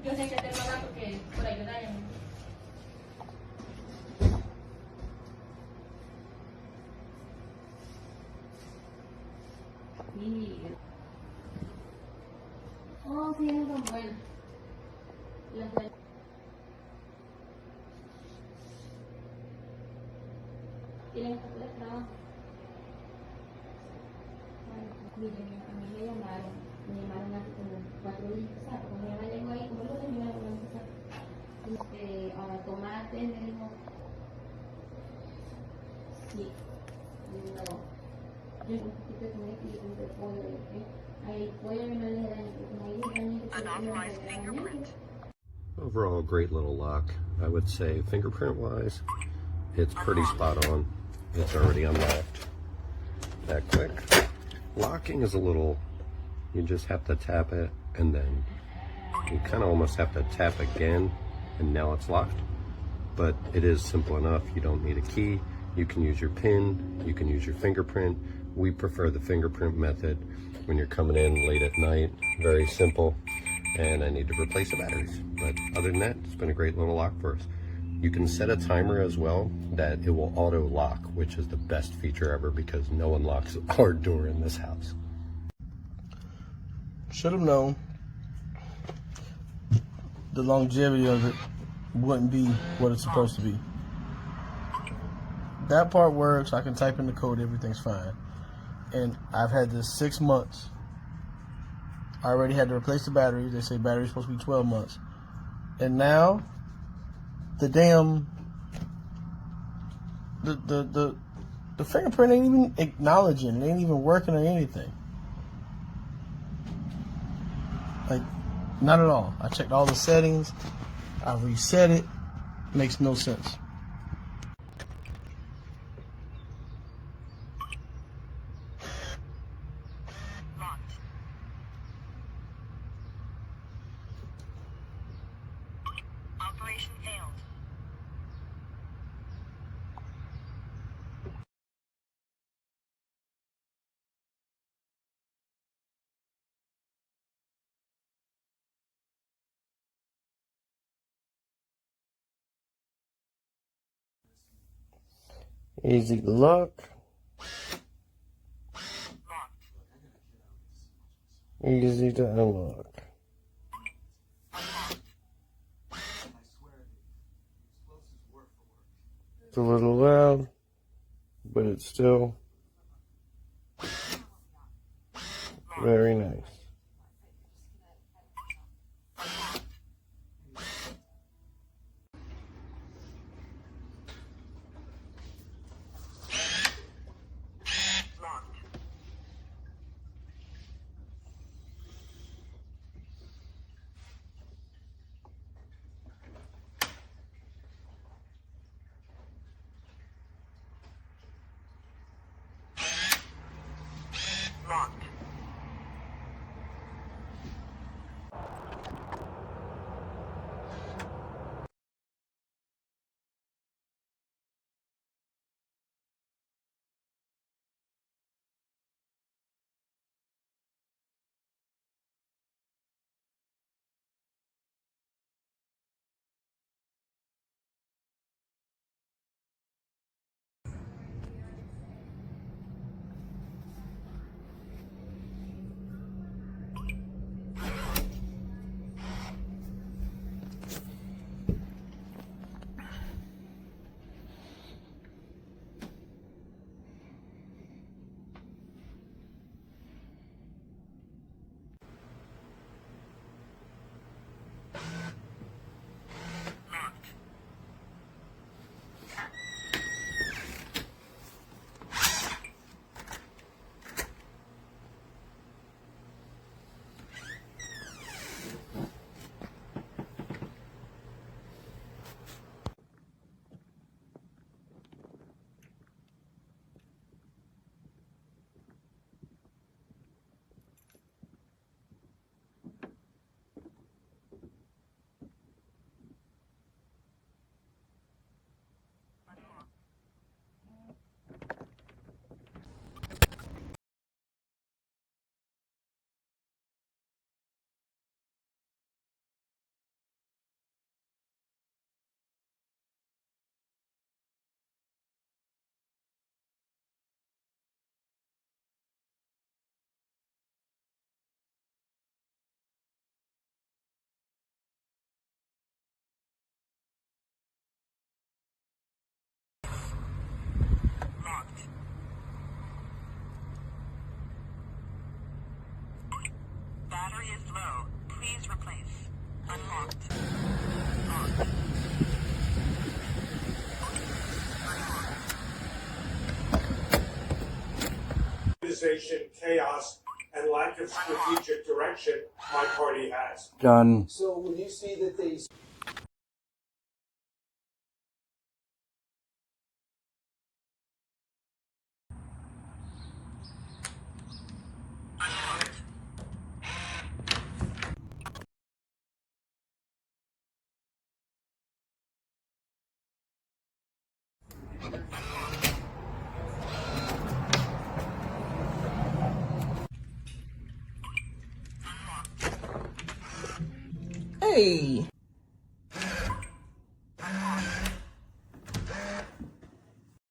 Yo sé que te lo haga porque por ayudar en... Sí. Oh, sí, es tan bueno. Y las facturas de trabajo. Miren, a mí me llamaron hace como 4 días, o sea, como ya me llegó ahí, como lo terminaron a empezar. Tomate, me dijo, sí, no, yo un poquito de tomate y un de pollo, ahí pollo no le da ni como ahí Unauthorized fingerprint. Overall, great little lock. I would say fingerprint-wise, it's pretty spot on. It's already unlocked that quick. Locking is a little, you just have to tap it and then you kind of almost have to tap again and now it's locked. But it is simple enough. You don't need a key. You can use your PIN, you can use your fingerprint. We prefer the fingerprint method when you're coming in late at night. Very simple. And I need to replace the batteries. But other than that, it's been a great little lock for us. You can set a timer as well that it will auto lock, which is the best feature ever because no one locks our door in this house. Should have known the longevity of it wouldn't be what it's supposed to be. That part works. I can type in the code. Everything's fine. And I've had this 6 months. I already had to replace the battery. They say battery's supposed to be 12 months. And now, the damn, the fingerprint ain't even acknowledging. It ain't even working or anything. Like, not at all. I checked all the settings. I reset it. Makes no sense. Locked. Operation failed. Easy to lock. Locked. Easy to unlock. It's a little loud, but it's still very nice. Locked. Locked. Battery is low. Please replace. Unlocked. Locked. Organization, chaos, and lack of strategic direction my party has. Done. So when you see that they Hey.